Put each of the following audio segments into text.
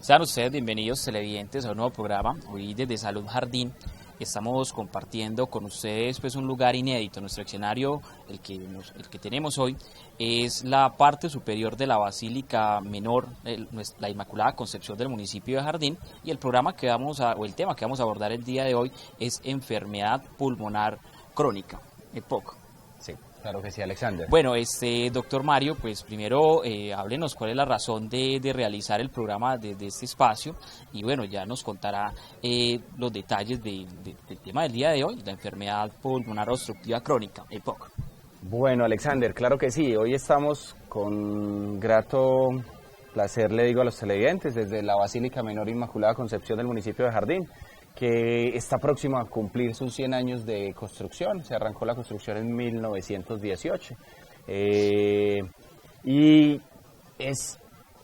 Sean ustedes bienvenidos televidentes a un nuevo programa. Hoy desde Salud Jardín estamos compartiendo con ustedes pues un lugar inédito. Nuestro escenario, el que tenemos hoy, es la parte superior de la Basílica Menor, la Inmaculada Concepción del municipio de Jardín, y el programa que el tema que vamos a abordar el día de hoy es enfermedad pulmonar crónica, EPOC. Sí, claro que sí, Alexander. Bueno, doctor Mario, pues primero háblenos cuál es la razón de realizar el programa desde este espacio y bueno, ya nos contará los detalles del tema del día de hoy, la enfermedad pulmonar obstructiva crónica, EPOC. Bueno, Alexander, claro que sí, hoy estamos con grato placer, le digo a los televidentes, desde la Basílica Menor Inmaculada Concepción del municipio de Jardín, que está próxima a cumplir sus 100 años de construcción. Se arrancó la construcción en 1918 y es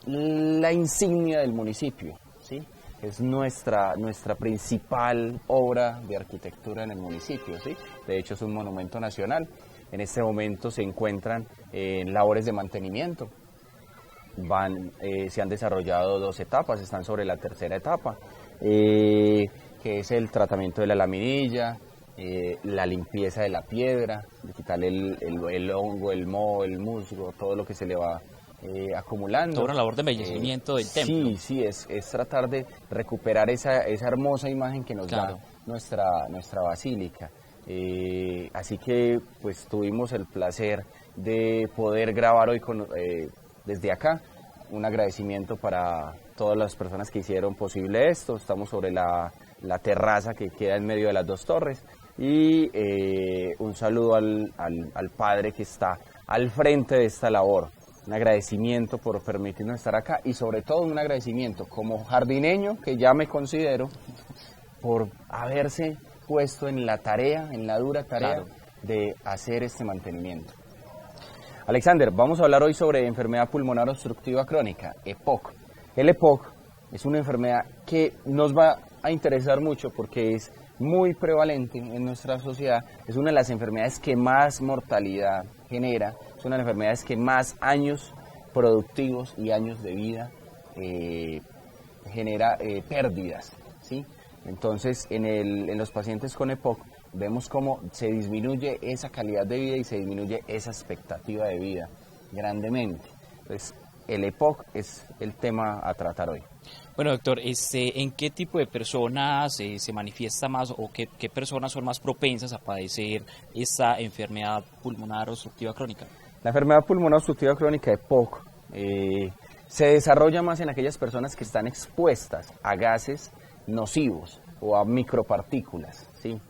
la insignia del municipio, ¿sí? Es nuestra principal obra de arquitectura en el municipio, ¿sí? De hecho es un monumento nacional. En este momento se encuentran en labores de mantenimiento. Se han desarrollado 2 etapas, están sobre la tercera etapa, que es el tratamiento de la laminilla, la limpieza de la piedra, de quitarle el hongo, el moho, el musgo, todo lo que se le va acumulando. Toda una labor de embellecimiento del templo. Sí, es tratar de recuperar esa hermosa imagen que nos da nuestra basílica. Así que pues tuvimos el placer de poder grabar hoy desde acá un agradecimiento para todas las personas que hicieron posible esto. Estamos sobre la terraza que queda en medio de las 2 torres y un saludo al padre que está al frente de esta labor. Un agradecimiento por permitirnos estar acá y sobre todo un agradecimiento como jardineño, que ya me considero, por haberse puesto en la dura tarea de hacer este mantenimiento. Alexander, vamos a hablar hoy sobre enfermedad pulmonar obstructiva crónica, EPOC. El EPOC es una enfermedad que nos va a interesar mucho porque es muy prevalente en nuestra sociedad, es una de las enfermedades que más mortalidad genera, es una de las enfermedades que más años productivos y años de vida genera pérdidas, ¿sí? Entonces, en los pacientes con EPOC vemos cómo se disminuye esa calidad de vida y se disminuye esa expectativa de vida grandemente. Entonces, el EPOC es el tema a tratar hoy. Bueno, doctor, ¿en qué tipo de personas se manifiesta más o qué personas son más propensas a padecer esta enfermedad pulmonar obstructiva crónica? La enfermedad pulmonar obstructiva crónica, EPOC, se desarrolla más en aquellas personas que están expuestas a gases nocivos o a micropartículas, ¿sí?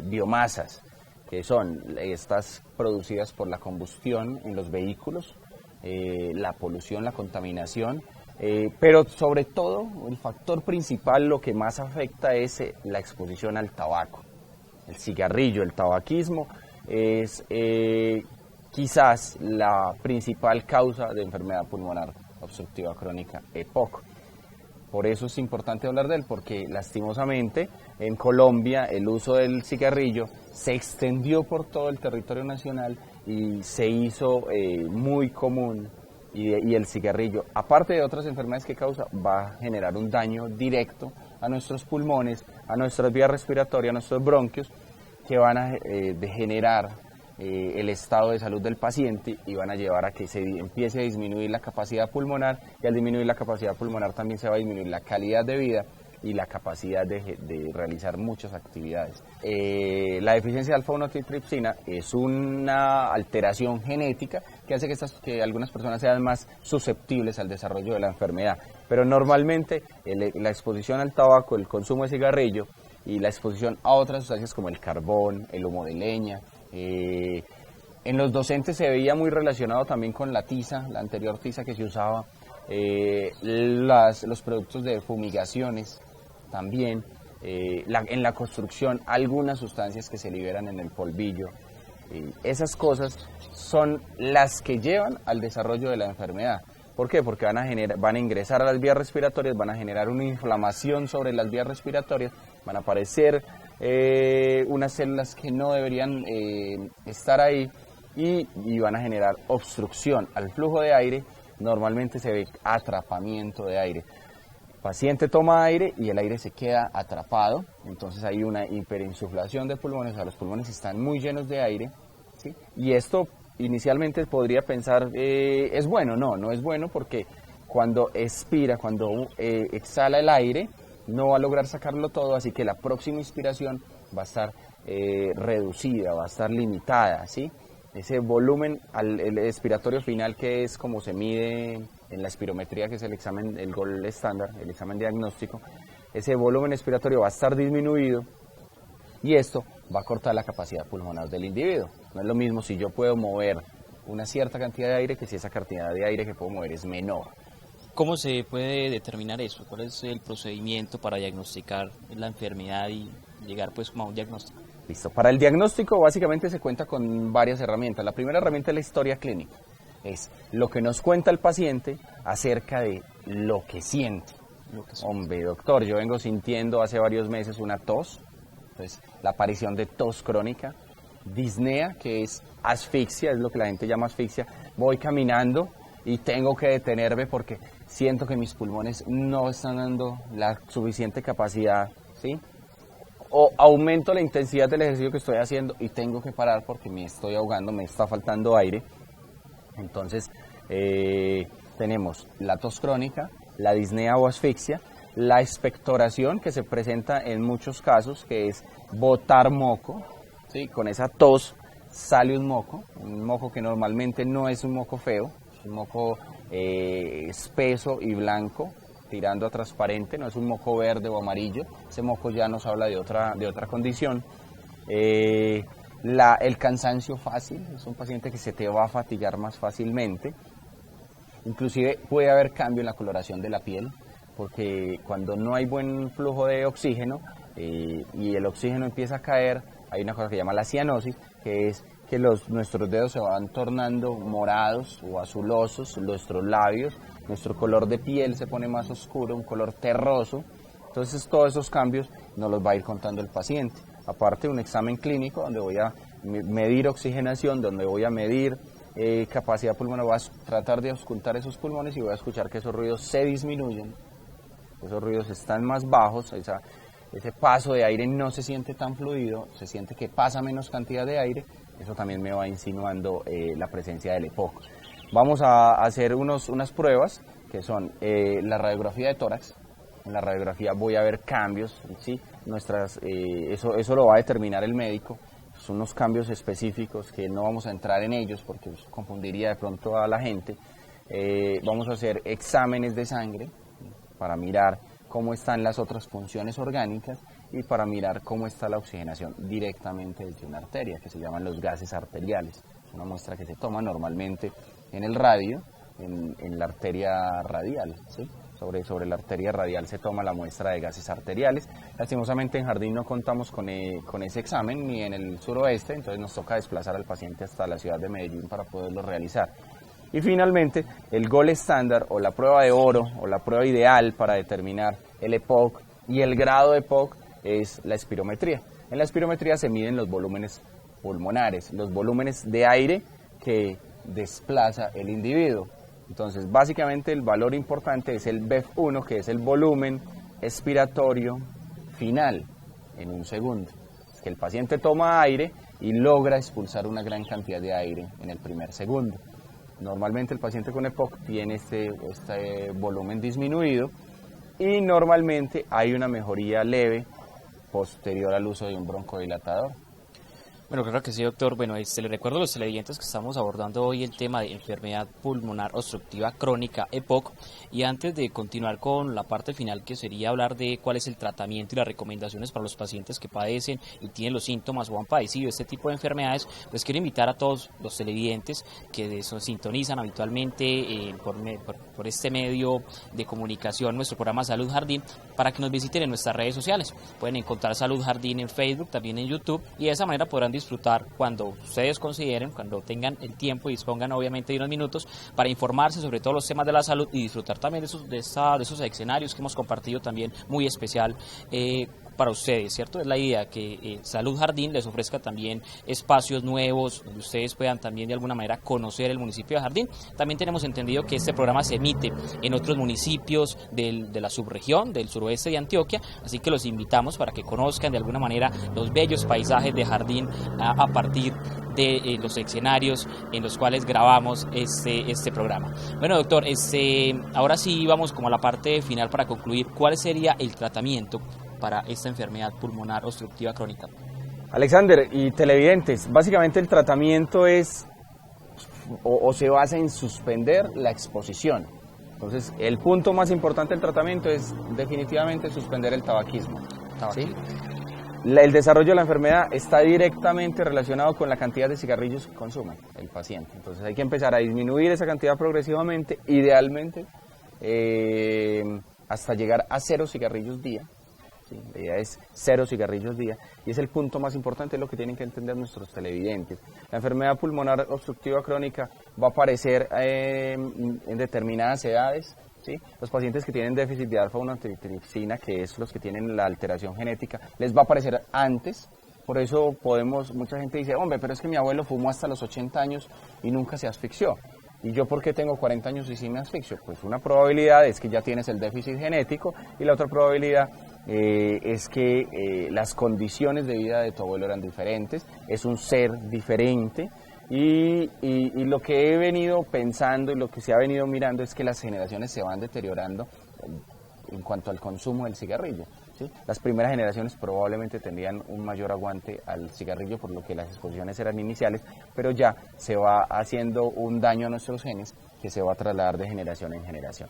Biomasas, que son estas producidas por la combustión en los vehículos, la polución, la contaminación, pero sobre todo el factor principal, lo que más afecta es la exposición al tabaco. El cigarrillo, el tabaquismo es quizás la principal causa de enfermedad pulmonar obstructiva crónica, EPOC. Por eso es importante hablar de él, porque lastimosamente en Colombia el uso del cigarrillo se extendió por todo el territorio nacional y se hizo muy común, y el cigarrillo, aparte de otras enfermedades que causa, va a generar un daño directo a nuestros pulmones, a nuestras vías respiratorias, a nuestros bronquios, que van a degenerar el estado de salud del paciente y van a llevar a que se empiece a disminuir la capacidad pulmonar, y al disminuir la capacidad pulmonar también se va a disminuir la calidad de vida y la capacidad de realizar muchas actividades. La deficiencia de alfa-1-antitripsina es una alteración genética que hace que algunas personas sean más susceptibles al desarrollo de la enfermedad, pero normalmente la exposición al tabaco, el consumo de cigarrillo y la exposición a otras sustancias como el carbón, el humo de leña, en los docentes se veía muy relacionado también con la tiza, la anterior tiza que se usaba, los productos de fumigaciones también, en la construcción algunas sustancias que se liberan en el polvillo. Esas cosas son las que llevan al desarrollo de la enfermedad. ¿Por qué? Porque van a ingresar a las vías respiratorias, van a generar una inflamación sobre las vías respiratorias, van a aparecer unas células que no deberían estar ahí y van a generar obstrucción al flujo de aire. Normalmente se ve atrapamiento de aire. Paciente toma aire y el aire se queda atrapado, entonces hay una hiperinsuflación de pulmones, o sea, los pulmones están muy llenos de aire, ¿sí? Y esto inicialmente podría pensar, ¿es bueno? No, no es bueno porque cuando expira, cuando exhala el aire, no va a lograr sacarlo todo, así que la próxima inspiración va a estar reducida, va a estar limitada, ¿sí? Ese volumen, el expiratorio final, que es como se mide en la espirometría, que es el examen, el gold estándar, el examen diagnóstico, ese volumen expiratorio va a estar disminuido y esto va a cortar la capacidad pulmonar del individuo. No es lo mismo si yo puedo mover una cierta cantidad de aire que si esa cantidad de aire que puedo mover es menor. ¿Cómo se puede determinar eso? ¿Cuál es el procedimiento para diagnosticar la enfermedad y llegar pues como a un diagnóstico? Listo. Para el diagnóstico básicamente se cuenta con varias herramientas. La primera herramienta es la historia clínica. Es lo que nos cuenta el paciente acerca de lo que siente. Hombre, doctor, yo vengo sintiendo hace varios meses una tos, entonces la aparición de tos crónica, disnea, que es asfixia, es lo que la gente llama asfixia. Voy caminando y tengo que detenerme porque siento que mis pulmones no están dando la suficiente capacidad, ¿sí? O aumento la intensidad del ejercicio que estoy haciendo y tengo que parar porque me estoy ahogando, me está faltando aire. Entonces tenemos la tos crónica, la disnea o asfixia, la expectoración, que se presenta en muchos casos, que es botar moco, ¿sí? Con esa tos sale un moco que normalmente no es un moco feo, es un moco espeso y blanco, tirando a transparente, no es un moco verde o amarillo, ese moco ya nos habla de otra condición. El cansancio fácil, es un paciente que se te va a fatigar más fácilmente. Inclusive puede haber cambio en la coloración de la piel, porque cuando no hay buen flujo de oxígeno y el oxígeno empieza a caer, hay una cosa que se llama la cianosis, que es que nuestros dedos se van tornando morados o azulosos, nuestros labios, nuestro color de piel se pone más oscuro, un color terroso. Entonces todos esos cambios nos los va a ir contando el paciente. Aparte un examen clínico donde voy a medir oxigenación, donde voy a medir capacidad pulmonar, voy a tratar de auscultar esos pulmones y voy a escuchar que esos ruidos se disminuyen, esos ruidos están más bajos, ese paso de aire no se siente tan fluido, se siente que pasa menos cantidad de aire, eso también me va insinuando la presencia del EPOC. Vamos a hacer unas pruebas que son la radiografía de tórax. En la radiografía voy a ver cambios, ¿sí? Eso lo va a determinar el médico. Son unos cambios específicos que no vamos a entrar en ellos porque confundiría de pronto a la gente. Vamos a hacer exámenes de sangre para mirar cómo están las otras funciones orgánicas y para mirar cómo está la oxigenación directamente desde una arteria, que se llaman los gases arteriales. Es una muestra que se toma normalmente en el radio, en la arteria radial, ¿sí? Sobre la arteria radial se toma la muestra de gases arteriales. Lastimosamente en Jardín no contamos con ese examen ni en el suroeste, entonces nos toca desplazar al paciente hasta la ciudad de Medellín para poderlo realizar. Y finalmente el gold estándar o la prueba de oro o la prueba ideal para determinar el EPOC y el grado de EPOC es la espirometría. En la espirometría se miden los volúmenes pulmonares, los volúmenes de aire que desplaza el individuo. Entonces, básicamente el valor importante es el BEF1, que es el volumen expiratorio final en un segundo. Es que el paciente toma aire y logra expulsar una gran cantidad de aire en el primer segundo. Normalmente el paciente con EPOC tiene este volumen disminuido y normalmente hay una mejoría leve posterior al uso de un broncodilatador. Bueno, claro que sí, doctor. Bueno, le recuerdo a los televidentes que estamos abordando hoy el tema de enfermedad pulmonar obstructiva crónica, EPOC, y antes de continuar con la parte final, que sería hablar de cuál es el tratamiento y las recomendaciones para los pacientes que padecen y tienen los síntomas o han padecido este tipo de enfermedades, pues quiero invitar a todos los televidentes que sintonizan habitualmente por este medio de comunicación, nuestro programa Salud Jardín, para que nos visiten en nuestras redes sociales. Pueden encontrar Salud Jardín en Facebook, también en YouTube, y de esa manera podrán disfrutar cuando ustedes consideren, cuando tengan el tiempo y dispongan obviamente de unos minutos para informarse sobre todos los temas de la salud y disfrutar también de esos escenarios que hemos compartido también muy especial. para ustedes, ¿cierto? Es la idea que Salud Jardín les ofrezca también espacios nuevos donde ustedes puedan también de alguna manera conocer el municipio de Jardín. También tenemos entendido que este programa se emite en otros municipios de la subregión, del suroeste de Antioquia, así que los invitamos para que conozcan de alguna manera los bellos paisajes de Jardín a partir de los escenarios en los cuales grabamos este programa. Bueno, doctor, ahora sí vamos como a la parte final para concluir. ¿Cuál sería el tratamiento para esta enfermedad pulmonar obstructiva crónica? Alexander y televidentes, básicamente el tratamiento es o se basa en suspender la exposición. Entonces, el punto más importante del tratamiento es definitivamente suspender el tabaquismo. ¿Sí? El desarrollo de la enfermedad está directamente relacionado con la cantidad de cigarrillos que consume el paciente. Entonces hay que empezar a disminuir esa cantidad progresivamente, idealmente hasta llegar a 0 cigarrillos día. ¿Sí? La idea es 0 cigarrillos día y es el punto más importante, es lo que tienen que entender nuestros televidentes. La enfermedad pulmonar obstructiva crónica va a aparecer en determinadas edades. ¿Sí? Los pacientes que tienen déficit de alfa-1 antitrypsina, que es los que tienen la alteración genética, les va a aparecer antes. Por eso mucha gente dice, hombre, pero es que mi abuelo fumó hasta los 80 años y nunca se asfixió. ¿Y yo por qué tengo 40 años y sí me asfixio? Pues una probabilidad es que ya tienes el déficit genético y la otra probabilidad es que las condiciones de vida de tu abuelo eran diferentes, es un ser diferente. Y lo que he venido pensando y lo que se ha venido mirando es que las generaciones se van deteriorando en cuanto al consumo del cigarrillo. ¿Sí? Las primeras generaciones probablemente tendrían un mayor aguante al cigarrillo por lo que las exposiciones eran iniciales, pero ya se va haciendo un daño a nuestros genes que se va a trasladar de generación en generación.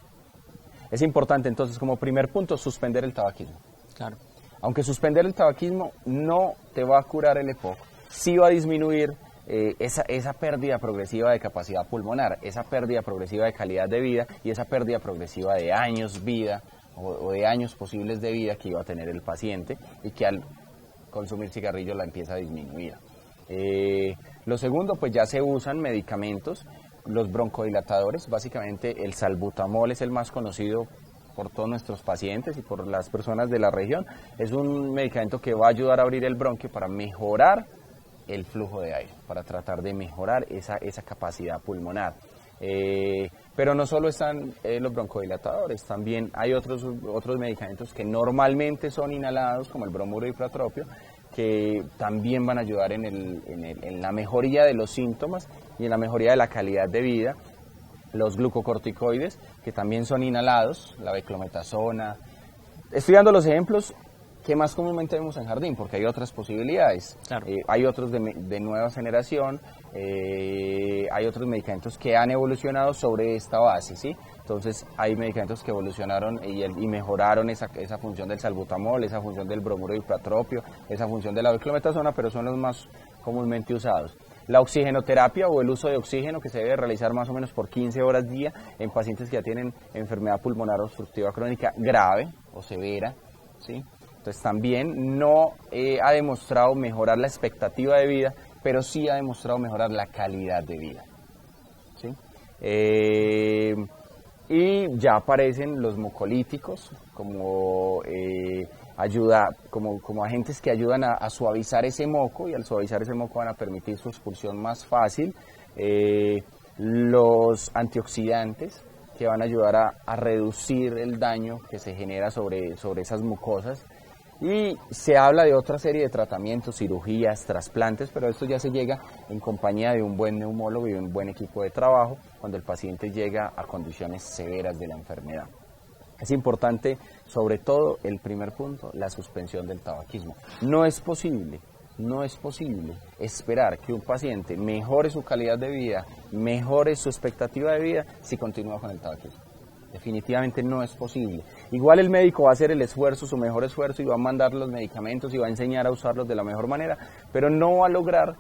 Es importante entonces, como primer punto, suspender el tabaquismo. Claro. Aunque suspender el tabaquismo no te va a curar el EPOC, sí va a disminuir esa pérdida progresiva de capacidad pulmonar, esa pérdida progresiva de calidad de vida y esa pérdida progresiva de años vida o de años posibles de vida que iba a tener el paciente y que al consumir cigarrillo la empieza a disminuir. Lo segundo, pues ya se usan medicamentos, los broncodilatadores, básicamente el salbutamol es el más conocido por todos nuestros pacientes y por las personas de la región. Es un medicamento que va a ayudar a abrir el bronquio para mejorar el flujo de aire, para tratar de mejorar esa capacidad pulmonar. Pero no solo están los broncodilatadores, también hay otros medicamentos que normalmente son inhalados, como el bromuro dipratropio, que también van a ayudar en la mejoría de los síntomas y en la mejoría de la calidad de vida. Los glucocorticoides, que también son inhalados, la beclometasona. Estoy dando los ejemplos que más comúnmente vemos en Jardín, porque hay otras posibilidades. Claro. Hay otros de nueva generación, hay otros medicamentos que han evolucionado sobre esta base, ¿sí? Entonces hay medicamentos que evolucionaron y mejoraron esa función del salbutamol, esa función del bromuro dipratropio, esa función de la beclometasona, pero son los más comúnmente usados. La oxigenoterapia o el uso de oxígeno, que se debe realizar más o menos por 15 horas día en pacientes que ya tienen enfermedad pulmonar obstructiva crónica grave o severa, ¿sí? Entonces también no ha demostrado mejorar la expectativa de vida, pero sí ha demostrado mejorar la calidad de vida. ¿Sí? Y ya aparecen los mucolíticos como como agentes que ayudan a suavizar ese moco, y al suavizar ese moco van a permitir su expulsión más fácil. Los antioxidantes, que van a ayudar a reducir el daño que se genera sobre esas mucosas. Y se habla de otra serie de tratamientos, cirugías, trasplantes, pero esto ya se llega en compañía de un buen neumólogo y un buen equipo de trabajo cuando el paciente llega a condiciones severas de la enfermedad. Es importante, sobre todo, el primer punto, la suspensión del tabaquismo. No es posible esperar que un paciente mejore su calidad de vida, mejore su expectativa de vida si continúa con el tabaquismo. Definitivamente no es posible. Igual el médico va a hacer el esfuerzo, su mejor esfuerzo, y va a mandar los medicamentos y va a enseñar a usarlos de la mejor manera, pero no va a lograr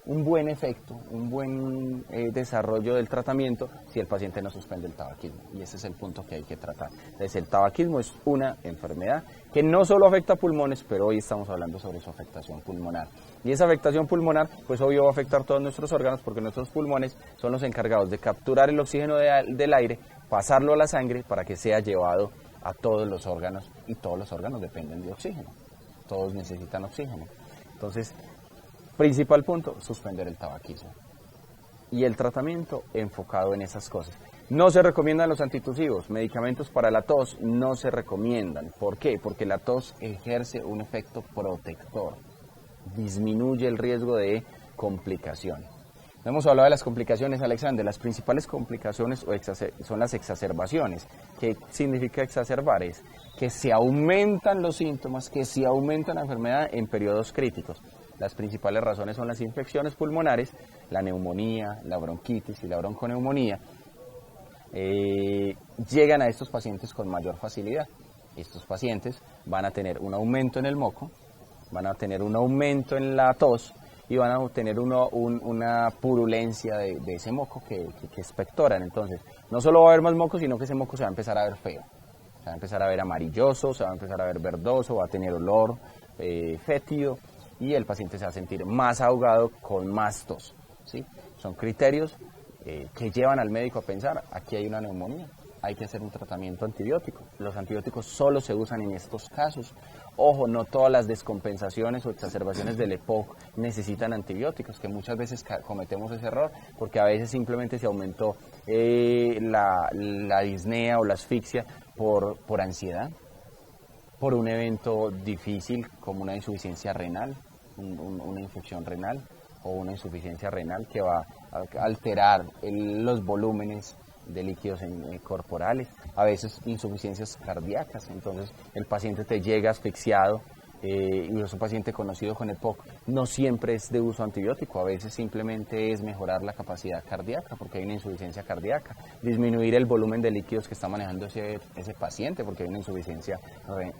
un buen efecto, un buen desarrollo del tratamiento si el paciente no suspende el tabaquismo. Y ese es el punto que hay que tratar. Entonces, el tabaquismo es una enfermedad que no solo afecta a pulmones, pero hoy estamos hablando sobre su afectación pulmonar. Y esa afectación pulmonar, pues obvio va a afectar todos nuestros órganos, porque nuestros pulmones son los encargados de capturar el oxígeno del aire, pasarlo a la sangre para que sea llevado a todos los órganos, y todos los órganos dependen de oxígeno. todos necesitan oxígeno. Entonces, principal punto, suspender el tabaquismo. Y el tratamiento enfocado en esas cosas. No se recomiendan los antitusivos, medicamentos para la tos no se recomiendan. ¿Por qué? Porque la tos ejerce un efecto protector, disminuye el riesgo de complicaciones. Hemos hablado de las complicaciones, Alexander. Las principales complicaciones son las exacerbaciones. ¿Qué significa exacerbar? Es que se aumentan los síntomas, que se aumenta la enfermedad en periodos críticos. Las principales razones son las infecciones pulmonares, la neumonía, la bronquitis y la bronconeumonía. Llegan a estos pacientes con mayor facilidad. Estos pacientes van a tener un aumento en el moco, van a tener un aumento en la tos y van a tener una purulencia de ese moco que expectoran. Entonces, no solo va a haber más moco, sino que ese moco se va a empezar a ver feo. Se va a empezar a ver amarilloso, se va a empezar a ver verdoso, va a tener olor fétido y el paciente se va a sentir más ahogado con más tos, ¿sí? Son criterios que llevan al médico a pensar, aquí hay una neumonía, hay que hacer un tratamiento antibiótico. Los antibióticos solo se usan en estos casos. Ojo, no todas las descompensaciones o exacerbaciones del EPOC necesitan antibióticos, que muchas veces cometemos ese error, porque a veces simplemente se aumentó la disnea o la asfixia por ansiedad, por un evento difícil como una insuficiencia renal, una infección renal o una insuficiencia renal que va a alterar los volúmenes de líquidos corporales, a veces insuficiencias cardíacas. Entonces el paciente te llega asfixiado y es un paciente conocido con EPOC. No siempre es de uso antibiótico, a veces simplemente es mejorar la capacidad cardíaca porque hay una insuficiencia cardíaca, disminuir el volumen de líquidos que está manejando ese paciente porque hay una insuficiencia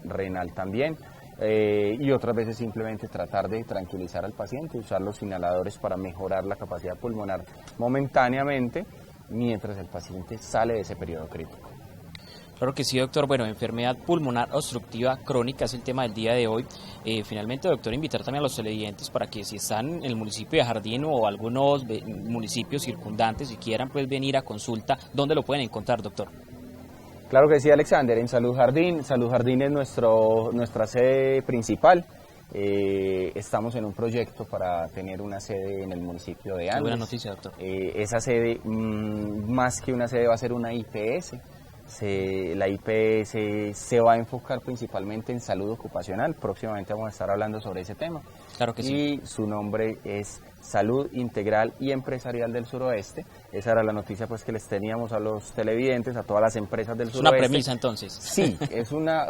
renal también. Y otras veces simplemente tratar de tranquilizar al paciente, usar los inhaladores para mejorar la capacidad pulmonar momentáneamente mientras el paciente sale de ese periodo crítico. Claro que sí, doctor. Bueno, enfermedad pulmonar obstructiva crónica es el tema del día de hoy. Finalmente, doctor, invitar también a los televidentes para que si están en el municipio de Jardín o algunos municipios circundantes y quieran pues venir a consulta, ¿dónde lo pueden encontrar, doctor? Claro que sí, Alexander, en Salud Jardín. Salud Jardín es nuestra sede principal. Estamos en un proyecto para tener una sede en el municipio de Andes. Qué buena noticia, doctor. Esa sede, más que una sede, va a ser una IPS. La IPS se va a enfocar principalmente en salud ocupacional. Próximamente vamos a estar hablando sobre ese tema. Claro que sí. Y su nombre es Salud Integral y Empresarial del Suroeste. Esa era la noticia pues que les teníamos a los televidentes, a todas las empresas del Suroeste. ¿Es una premisa entonces? Sí, es una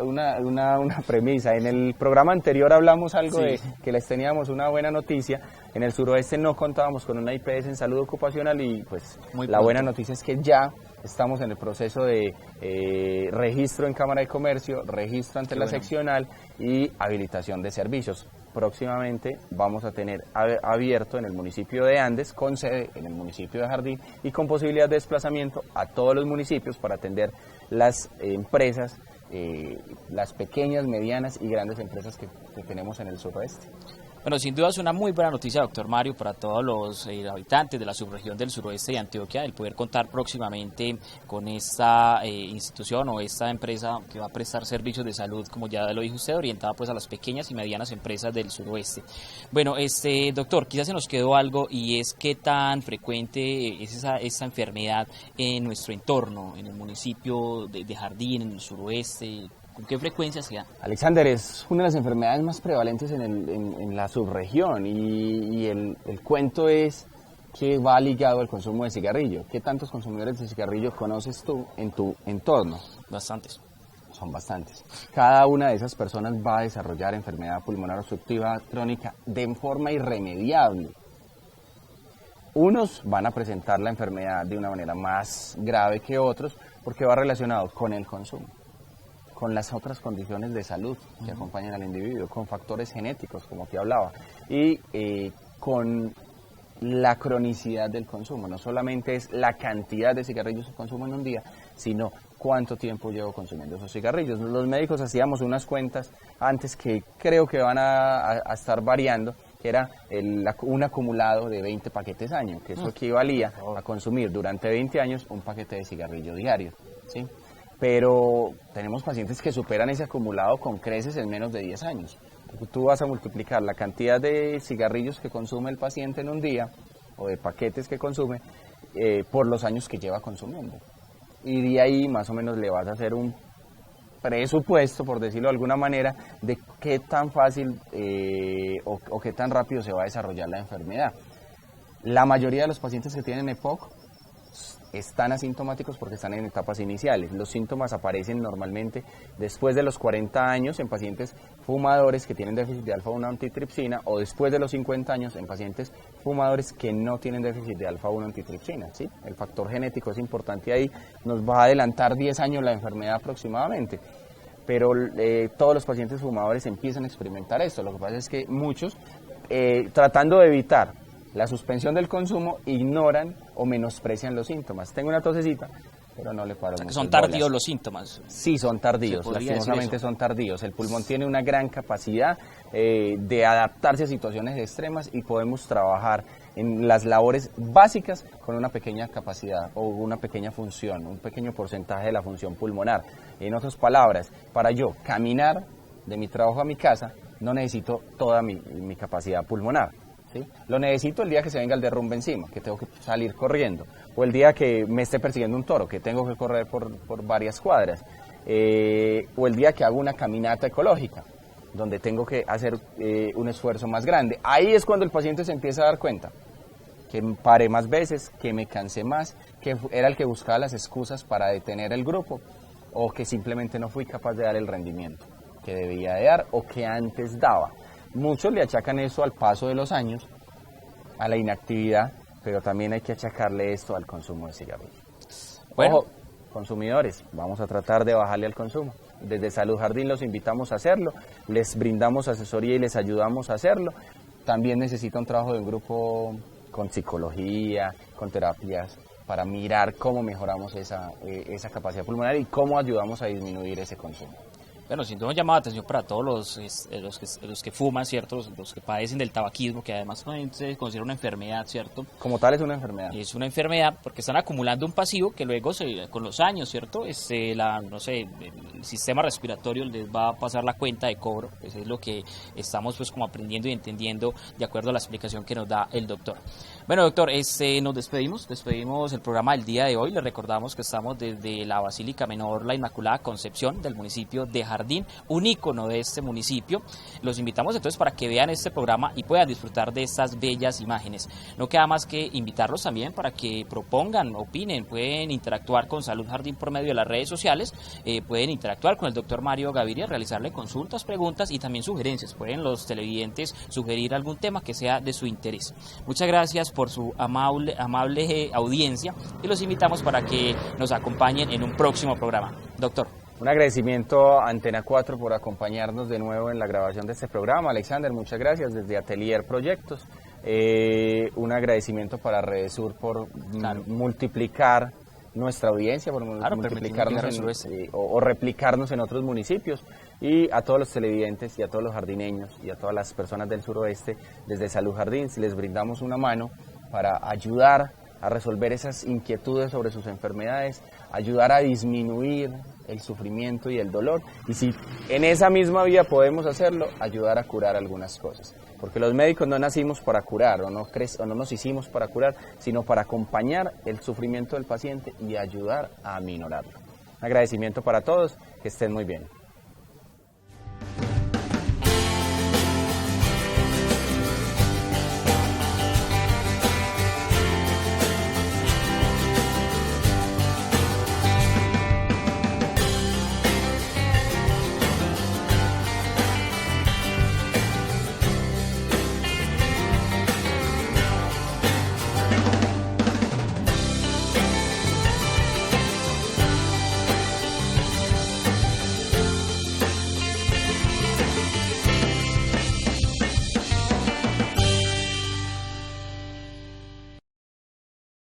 premisa. En el programa anterior hablamos algo de que les teníamos una buena noticia. En el Suroeste no contábamos con una IPS en salud ocupacional y pues la buena noticia es que ya estamos en el proceso de registro en Cámara de Comercio, registro ante la seccional y habilitación de servicios. Próximamente vamos a tener abierto en el municipio de Andes, con sede en el municipio de Jardín y con posibilidad de desplazamiento a todos los municipios para atender las empresas, las pequeñas, medianas y grandes empresas que tenemos en el suroeste. Bueno, sin duda es una muy buena noticia, doctor Mario, para todos los habitantes de la subregión del suroeste de Antioquia, el poder contar próximamente con esta institución o esta empresa que va a prestar servicios de salud, como ya lo dijo usted, orientada pues a las pequeñas y medianas empresas del suroeste. Bueno, doctor, quizás se nos quedó algo y es qué tan frecuente es esta enfermedad en nuestro entorno, en el municipio de Jardín, en el suroeste. ¿Con qué frecuencia se da? Alexander, es una de las enfermedades más prevalentes en la subregión y el cuento es que va ligado al consumo de cigarrillo. ¿Qué tantos consumidores de cigarrillo conoces tú en tu entorno? Bastantes. Son bastantes. Cada una de esas personas va a desarrollar enfermedad pulmonar obstructiva crónica de forma irremediable. Unos van a presentar la enfermedad de una manera más grave que otros porque va relacionado con el consumo, con las otras condiciones de salud que acompañan al individuo, con factores genéticos, como te hablaba, y con la cronicidad del consumo. No solamente es la cantidad de cigarrillos que consumo en un día, sino cuánto tiempo llevo consumiendo esos cigarrillos. Los médicos hacíamos unas cuentas antes que creo que van a estar variando, que era un acumulado de 20 paquetes año, que eso equivalía a consumir durante 20 años un paquete de cigarrillo diario, ¿sí? pero tenemos pacientes que superan ese acumulado con creces en menos de 10 años. Tú vas a multiplicar la cantidad de cigarrillos que consume el paciente en un día, o de paquetes que consume, por los años que lleva consumiendo. Y de ahí más o menos le vas a hacer un presupuesto, por decirlo de alguna manera, de qué tan fácil o qué tan rápido se va a desarrollar la enfermedad. La mayoría de los pacientes que tienen EPOC están asintomáticos porque están en etapas iniciales. Los síntomas aparecen normalmente después de los 40 años en pacientes fumadores que tienen déficit de alfa-1 antitripsina, o después de los 50 años en pacientes fumadores que no tienen déficit de alfa-1 antitripsina, ¿sí? El factor genético es importante ahí, nos va a adelantar 10 años la enfermedad aproximadamente, pero todos los pacientes fumadores empiezan a experimentar esto. Lo que pasa es que muchos, tratando de evitar la suspensión del consumo, ignoran o menosprecian los síntomas. Tengo una tosecita, pero no le paro. O sea, que son tardíos los síntomas. Sí, son tardíos, lastimosamente son tardíos. El pulmón tiene una gran capacidad de adaptarse a situaciones extremas, y podemos trabajar en las labores básicas con una pequeña capacidad o una pequeña función, un pequeño porcentaje de la función pulmonar. En otras palabras, para yo caminar de mi trabajo a mi casa, no necesito toda mi capacidad pulmonar, ¿sí? Lo necesito el día que se venga el derrumbe encima, que tengo que salir corriendo, o el día que me esté persiguiendo un toro, que tengo que correr por varias cuadras, o el día que hago una caminata ecológica, donde tengo que hacer un esfuerzo más grande. Ahí es cuando el paciente se empieza a dar cuenta que paré más veces, que me cansé más, que era el que buscaba las excusas para detener el grupo, o que simplemente no fui capaz de dar el rendimiento que debía de dar o que antes daba. Muchos le achacan eso al paso de los años, a la inactividad, pero también hay que achacarle esto al consumo de cigarrillos. Bueno. Ojo, consumidores, vamos a tratar de bajarle al consumo. Desde Salud Jardín los invitamos a hacerlo, les brindamos asesoría y les ayudamos a hacerlo. También necesita un trabajo de un grupo con psicología, con terapias, para mirar cómo mejoramos esa capacidad pulmonar y cómo ayudamos a disminuir ese consumo. Bueno, sin duda, un llamado de atención para todos los que fuman, ¿cierto? Los que padecen del tabaquismo, que además también se considera una enfermedad, ¿cierto? Como tal es una enfermedad. Es una enfermedad porque están acumulando un pasivo que luego, con los años, ¿cierto? El sistema respiratorio les va a pasar la cuenta de cobro. Eso es lo que estamos pues como aprendiendo y entendiendo de acuerdo a la explicación que nos da el doctor. Bueno, doctor, nos despedimos el programa del día de hoy. Les recordamos que estamos desde la Basílica Menor La Inmaculada Concepción del municipio de Jardín, un ícono de este municipio. Los invitamos entonces para que vean este programa y puedan disfrutar de estas bellas imágenes. No queda más que invitarlos también para que propongan, opinen, pueden interactuar con Salud Jardín por medio de las redes sociales, pueden interactuar con el doctor Mario Gaviria, realizarle consultas, preguntas y también sugerencias. Pueden los televidentes sugerir algún tema que sea de su interés. Muchas gracias por su amable audiencia y los invitamos para que nos acompañen en un próximo programa. Doctor. Un agradecimiento a Antena 4 por acompañarnos de nuevo en la grabación de este programa. Alexander, muchas gracias desde Atelier Proyectos. Un agradecimiento para Redesur por multiplicar nuestra audiencia, por multiplicarnos o replicarnos en otros municipios, y a todos los televidentes y a todos los jardineños y a todas las personas del suroeste, desde Salud Jardín les brindamos una mano para ayudar a resolver esas inquietudes sobre sus enfermedades, ayudar a disminuir el sufrimiento y el dolor, y si en esa misma vía podemos hacerlo, ayudar a curar algunas cosas, porque los médicos no nacimos para curar o no nos hicimos para curar, sino para acompañar el sufrimiento del paciente y ayudar a aminorarlo. Un agradecimiento para todos, que estén muy bien.